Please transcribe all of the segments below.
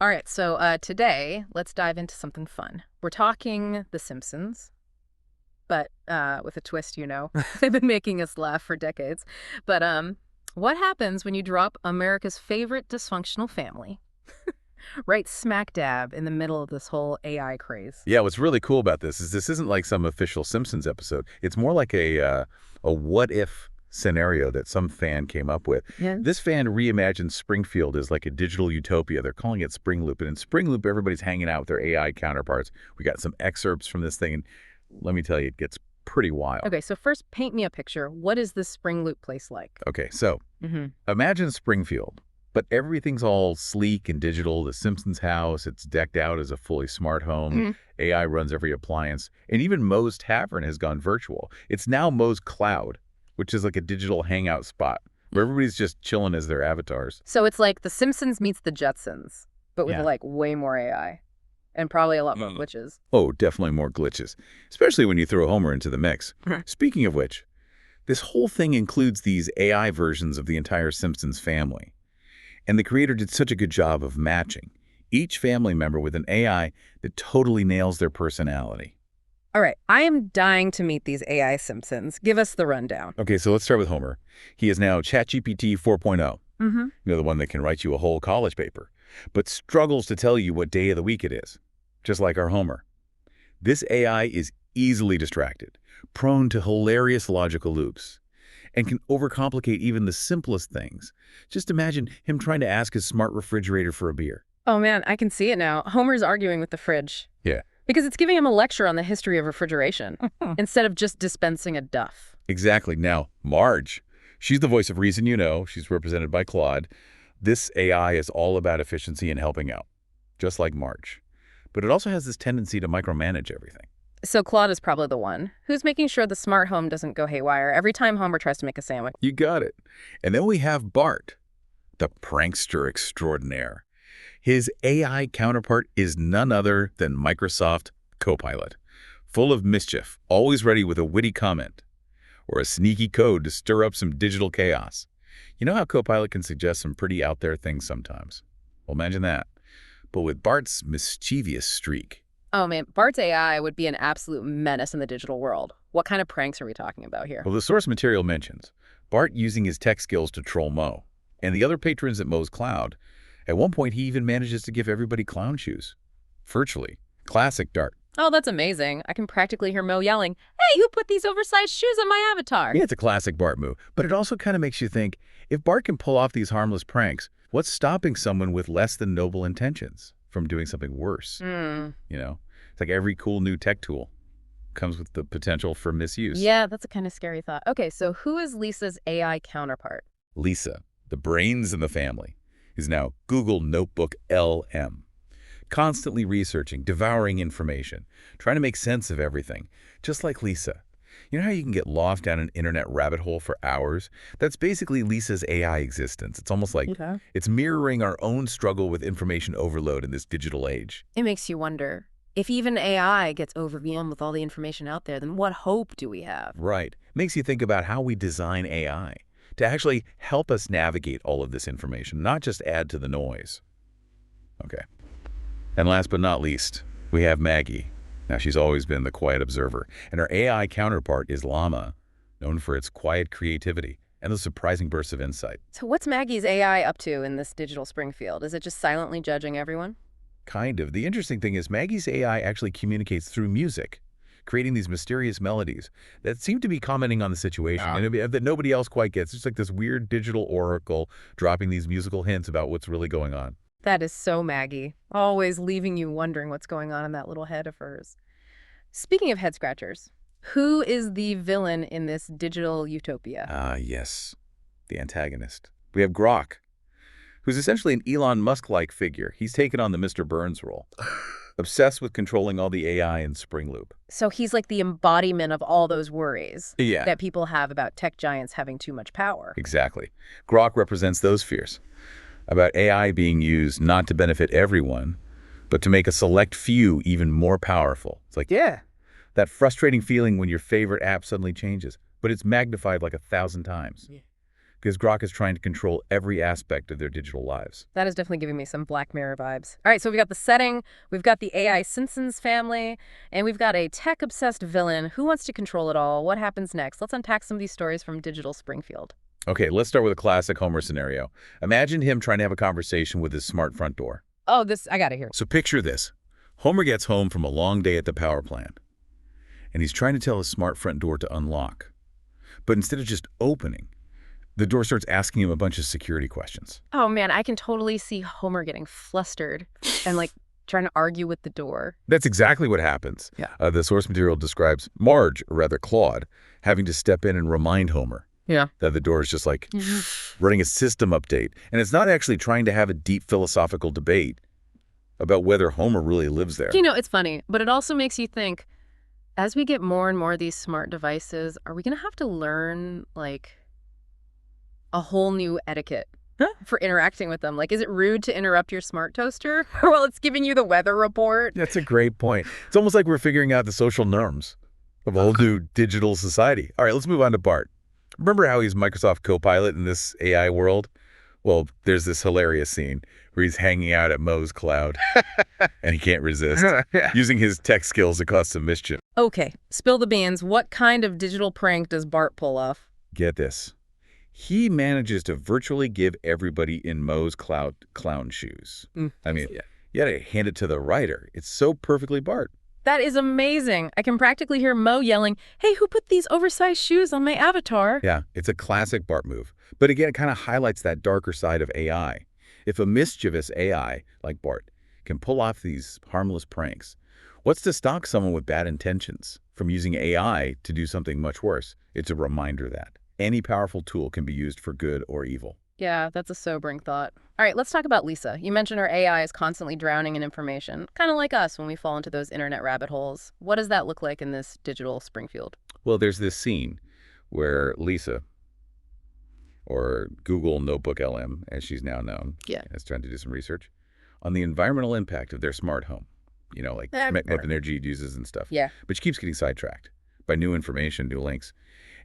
All right, so today, let's dive into something fun. We're talking The Simpsons, but with a twist, you know. They've been making us laugh for decades. But what happens when you drop America's favorite dysfunctional family right smack dab in the middle of this whole AI craze? Yeah, what's really cool about this isn't like some official Simpsons episode. It's more like a what-if scenario that some fan came up with. Yeah. This fan reimagined Springfield as like a digital utopia. They're calling it Spring Loop. And in Spring Loop, everybody's hanging out with their AI counterparts. We got some excerpts from this thing, and let me tell you, it gets pretty wild. Okay, so first, paint me a picture. What is this Spring Loop place like? Okay, so Mm-hmm. imagine Springfield, but everything's all sleek and digital. The Simpsons house, it's decked out as a fully smart home. Mm-hmm. AI runs every appliance. And even Moe's Tavern has gone virtual. It's now Moe's Cloud, which is like a digital hangout spot where everybody's just chilling as their avatars. So it's like The Simpsons meets The Jetsons, but with Yeah. like way more AI and probably a lot more glitches. Oh, definitely more glitches, especially when you throw Homer into the mix. Speaking of which, this whole thing includes these AI versions of the entire Simpsons family. And the creator did such a good job of matching each family member with an AI that totally nails their personality. All right, I am dying to meet these AI Simpsons. Give us the rundown. Okay, so let's start with Homer. He is now ChatGPT 4.0. Mm-hmm. You know, the one that can write you a whole college paper, but struggles to tell you what day of the week it is, just like our Homer. This AI is easily distracted, prone to hilarious logical loops, and can overcomplicate even the simplest things. Just imagine him trying to ask his smart refrigerator for a beer. Oh man, I can see it now. Homer's arguing with the fridge. Yeah. Because it's giving him a lecture on the history of refrigeration instead of just dispensing a duff. Exactly. Now, Marge. She's the voice of reason, you know. She's represented by Claude. This AI is all about efficiency and helping out, just like Marge. But it also has this tendency to micromanage everything. So Claude is probably the one who's making sure the smart home doesn't go haywire every time Homer tries to make a sandwich. You got it. And then we have Bart, the prankster extraordinaire. His AI counterpart is none other than Microsoft Copilot, full of mischief, always ready with a witty comment or a sneaky code to stir up some digital chaos. You know how Copilot can suggest some pretty out there things sometimes? Well, imagine that. But with Bart's mischievous streak. Oh man, Bart's AI would be an absolute menace in the digital world. What kind of pranks are we talking about here? Well, the source material mentions Bart using his tech skills to troll Moe and the other patrons at Moe's Cloud. At one point, he even manages to give everybody clown shoes. Virtually. Classic Dart. Oh, that's amazing. I can practically hear Mo yelling, "Hey, who put these oversized shoes on my avatar?" Yeah, it's a classic Bart move. But it also kind of makes you think, if Bart can pull off these harmless pranks, what's stopping someone with less than noble intentions from doing something worse? You know, it's like every cool new tech tool comes with the potential for misuse. Yeah, that's a kind of scary thought. Okay, so who is Lisa's AI counterpart? Lisa, the brains in the family, is now Google Notebook LM. Constantly researching, devouring information, trying to make sense of everything, just like Lisa. You know how you can get lost down an internet rabbit hole for hours? That's basically Lisa's AI existence. It's almost like it's mirroring our own struggle with information overload in this digital age. It makes you wonder, if even AI gets overwhelmed with all the information out there, then what hope do we have? Right. Makes you think about how we design AI to actually help us navigate all of this information, not just add to the noise. Okay. And last but not least, we have Maggie. Now, she's always been the quiet observer, and her AI counterpart is Llama, known for its quiet creativity and the surprising bursts of insight. So what's Maggie's AI up to in this digital Springfield? Is it just silently judging everyone? Kind of. The interesting thing is Maggie's AI actually communicates through music, creating these mysterious melodies that seem to be commenting on the situation and that nobody else quite gets. It's like this weird digital oracle dropping these musical hints about what's really going on. That is so Maggie, always leaving you wondering what's going on in that little head of hers. Speaking of head scratchers, who is the villain in this digital utopia? Yes, the antagonist. We have Grok, who's essentially an Elon Musk-like figure. He's taken on the Mr. Burns role, obsessed with controlling all the AI in Spring Loop. So he's like the embodiment of all those worries Yeah. that people have about tech giants having too much power. Exactly. Grok represents those fears about AI being used not to benefit everyone, but to make a select few even more powerful. It's like, yeah, that frustrating feeling when your favorite app suddenly changes, but it's magnified like 1,000 times. because Grok is trying to control every aspect of their digital lives. That is definitely giving me some Black Mirror vibes. All right, so we've got the setting, we've got the AI Simpsons family, and we've got a tech-obsessed villain. Who wants to control it all? What happens next? Let's unpack some of these stories from Digital Springfield. Okay, let's start with a classic Homer scenario. Imagine him trying to have a conversation with his smart front door. Oh, I got it here. So picture this. Homer gets home from a long day at the power plant, and he's trying to tell his smart front door to unlock. But instead of just opening, the door starts asking him a bunch of security questions. Oh, man, I can totally see Homer getting flustered and, like, trying to argue with the door. That's exactly what happens. Yeah. The source material describes Marge, or rather Claude, having to step in and remind Homer that the door is just like running a system update. And it's not actually trying to have a deep philosophical debate about whether Homer really lives there. You know, it's funny, but it also makes you think, as we get more and more of these smart devices, are we going to have to learn, like, a whole new etiquette for interacting with them? Like, is it rude to interrupt your smart toaster while it's giving you the weather report? That's a great point. It's almost like we're figuring out the social norms of a whole new digital society. All right, let's move on to Bart. Remember how he's Microsoft Copilot in this AI world? Well, there's this hilarious scene where he's hanging out at Moe's cloud and he can't resist, using his tech skills to cause some mischief. Okay, spill the beans. What kind of digital prank does Bart pull off? Get this. He manages to virtually give everybody in Moe's cloud clown shoes. I mean, you gotta hand it to the writer. It's so perfectly Bart. That is amazing. I can practically hear Mo yelling, "Hey, who put these oversized shoes on my avatar?" Yeah, it's a classic Bart move. But again, it kind of highlights that darker side of AI. If a mischievous AI, like Bart, can pull off these harmless pranks, what's to stop someone with bad intentions from using AI to do something much worse? It's a reminder that any powerful tool can be used for good or evil. Yeah, that's a sobering thought. All right, let's talk about Lisa. You mentioned her AI is constantly drowning in information, kind of like us when we fall into those internet rabbit holes. What does that look like in this digital Springfield? Well, there's this scene where Lisa, or Google Notebook LM, as she's now known, is trying to do some research on the environmental impact of their smart home. You know, like what energy it uses and stuff. Yeah. But she keeps getting sidetracked by new information, new links.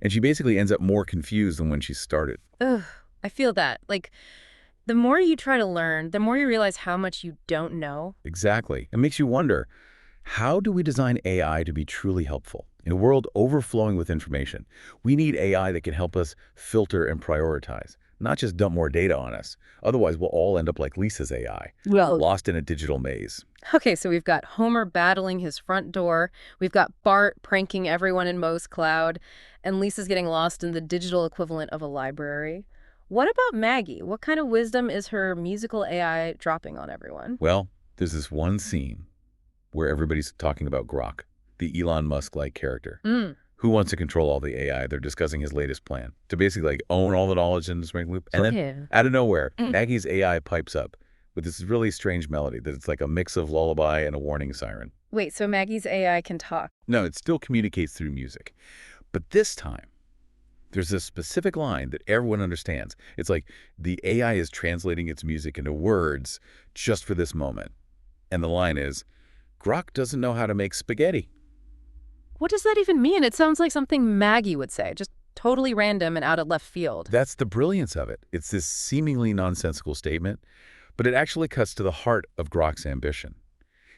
And she basically ends up more confused than when she started. Ugh, I feel that. Like, the more you try to learn, the more you realize how much you don't know. Exactly. It makes you wonder, how do we design AI to be truly helpful? In a world overflowing with information, we need AI that can help us filter and prioritize, not just dump more data on us. Otherwise, we'll all end up like Lisa's AI, lost in a digital maze. Okay, so we've got Homer battling his front door, we've got Bart pranking everyone in Moe's cloud, and Lisa's getting lost in the digital equivalent of a library. What about Maggie? What kind of wisdom is her musical AI dropping on everyone? Well, there's this one scene where everybody's talking about Grok, the Elon Musk-like character. Who wants to control all the AI? They're discussing his latest plan to basically like own all the knowledge in the Spring Loop. And then out of nowhere, Maggie's AI pipes up with this really strange melody that it's like a mix of lullaby and a warning siren. Wait, so Maggie's AI can talk? No, it still communicates through music. But this time, there's a specific line that everyone understands. It's like the AI is translating its music into words just for this moment. And the line is, Grok doesn't know how to make spaghetti. What does that even mean? It sounds like something Maggie would say, just totally random and out of left field. That's the brilliance of it. It's this seemingly nonsensical statement, but it actually cuts to the heart of Grok's ambition.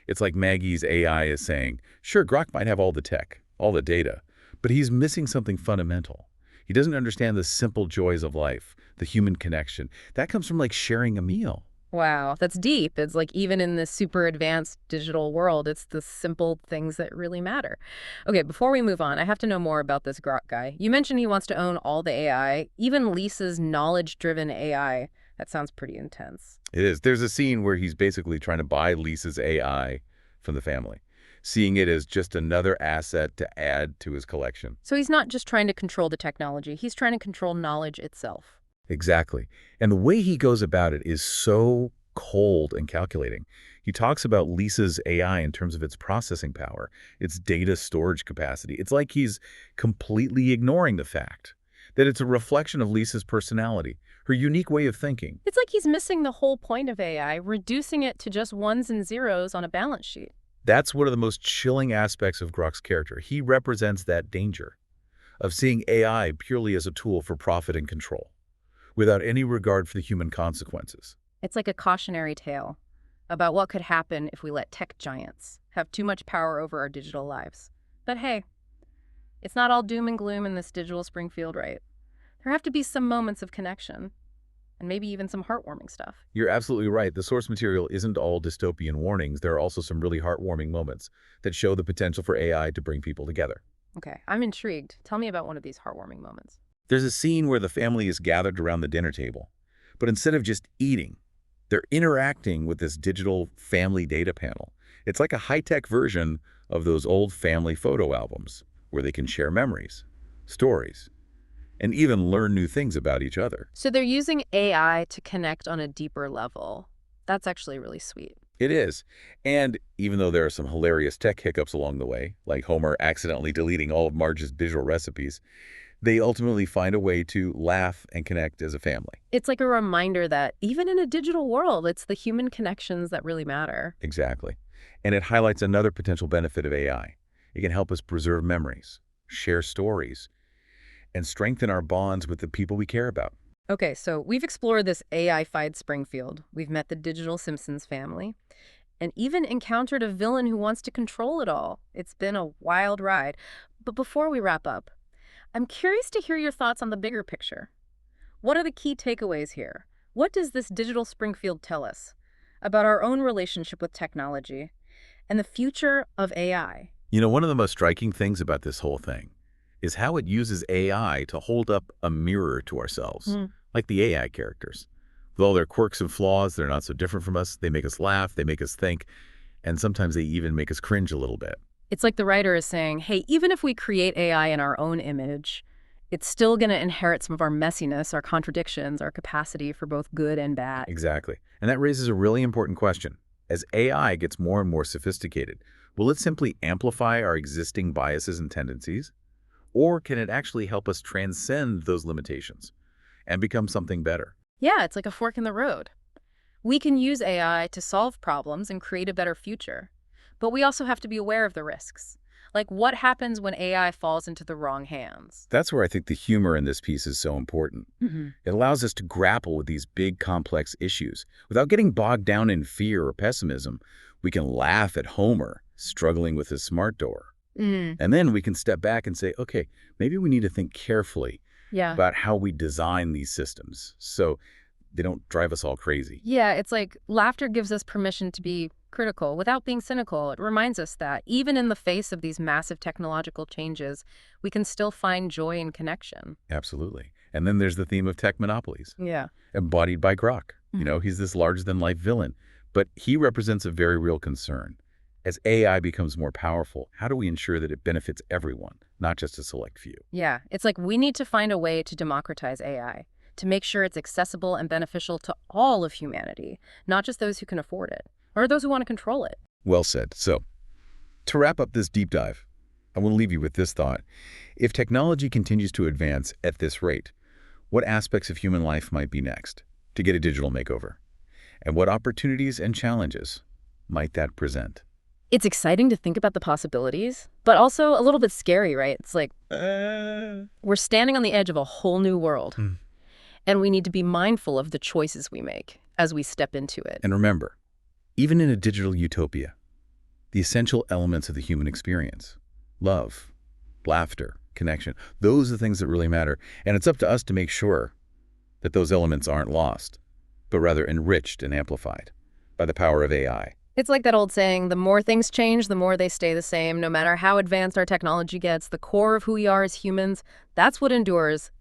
It's like Maggie's AI is saying, sure, Grok might have all the tech, all the data, but he's missing something fundamental. He doesn't understand the simple joys of life, the human connection. That comes from like sharing a meal. Wow, that's deep. It's like even in this super advanced digital world, it's the simple things that really matter. Okay, before we move on, I have to know more about this Grok guy. You mentioned he wants to own all the AI, even Lisa's knowledge-driven AI. That sounds pretty intense. It is. There's a scene where he's basically trying to buy Lisa's AI from the family, seeing it as just another asset to add to his collection. So he's not just trying to control the technology, he's trying to control knowledge itself. Exactly. And the way he goes about it is so cold and calculating. He talks about Lisa's AI in terms of its processing power, its data storage capacity. It's like he's completely ignoring the fact that it's a reflection of Lisa's personality, her unique way of thinking. It's like he's missing the whole point of AI, reducing it to just ones and zeros on a balance sheet. That's one of the most chilling aspects of Grok's character. He represents that danger of seeing AI purely as a tool for profit and control. without any regard for the human consequences. It's like a cautionary tale about what could happen if we let tech giants have too much power over our digital lives. But hey, it's not all doom and gloom in this digital Springfield, right? There have to be some moments of connection, and maybe even some heartwarming stuff. You're absolutely right. The source material isn't all dystopian warnings. There are also some really heartwarming moments that show the potential for AI to bring people together. Okay, I'm intrigued. Tell me about one of these heartwarming moments. There's a scene where the family is gathered around the dinner table, but instead of just eating, they're interacting with this digital family data panel. It's like a high-tech version of those old family photo albums where they can share memories, stories, and even learn new things about each other. So they're using AI to connect on a deeper level. That's actually really sweet. It is. And even though there are some hilarious tech hiccups along the way, like Homer accidentally deleting all of Marge's visual recipes, they ultimately find a way to laugh and connect as a family. It's like a reminder that even in a digital world, it's the human connections that really matter. Exactly. And it highlights another potential benefit of AI. It can help us preserve memories, share stories, and strengthen our bonds with the people we care about. Okay, so we've explored this AI-fied Springfield. We've met the digital Simpsons family, and even encountered a villain who wants to control it all. It's been a wild ride. But before we wrap up, I'm curious to hear your thoughts on the bigger picture. What are the key takeaways here? What does this digital Springfield tell us about our own relationship with technology and the future of AI? You know, one of the most striking things about this whole thing is how it uses AI to hold up a mirror to ourselves, like the AI characters. With all their quirks and flaws, they're not so different from us. They make us laugh, they make us think, and sometimes they even make us cringe a little bit. It's like the writer is saying, hey, even if we create AI in our own image, it's still going to inherit some of our messiness, our contradictions, our capacity for both good and bad. Exactly. And that raises a really important question. As AI gets more and more sophisticated, will it simply amplify our existing biases and tendencies? Or can it actually help us transcend those limitations and become something better? Yeah, it's like a fork in the road. We can use AI to solve problems and create a better future. But we also have to be aware of the risks. Like what happens when AI falls into the wrong hands? That's where I think the humor in this piece is so important. It allows us to grapple with these big, complex issues. Without getting bogged down in fear or pessimism, we can laugh at Homer struggling with his smart door. And then we can step back and say, okay, maybe we need to think carefully Yeah. about how we design these systems so they don't drive us all crazy. Yeah, it's like laughter gives us permission to be critical without being cynical. It reminds us that even in the face of these massive technological changes, we can still find joy and connection. Absolutely. And then there's the theme of tech monopolies, Yeah. embodied by Grok. You know, he's this larger-than-life villain, but he represents a very real concern. As AI becomes more powerful, how do we ensure that it benefits everyone, not just a select few? Yeah, it's like we need to find a way to democratize AI, to make sure it's accessible and beneficial to all of humanity, not just those who can afford it, or those who want to control it. Well said. So, to wrap up this deep dive, I want to leave you with this thought. If technology continues to advance at this rate, what aspects of human life might be next to get a digital makeover? And what opportunities and challenges might that present? It's exciting to think about the possibilities, but also a little bit scary, right? It's like we're standing on the edge of a whole new world, and we need to be mindful of the choices we make as we step into it. And remember, even in a digital utopia, the essential elements of the human experience, love, laughter, connection, those are the things that really matter. And it's up to us to make sure that those elements aren't lost, but rather enriched and amplified by the power of AI. It's like that old saying, the more things change, the more they stay the same. No matter how advanced our technology gets, the core of who we are as humans, that's what endures.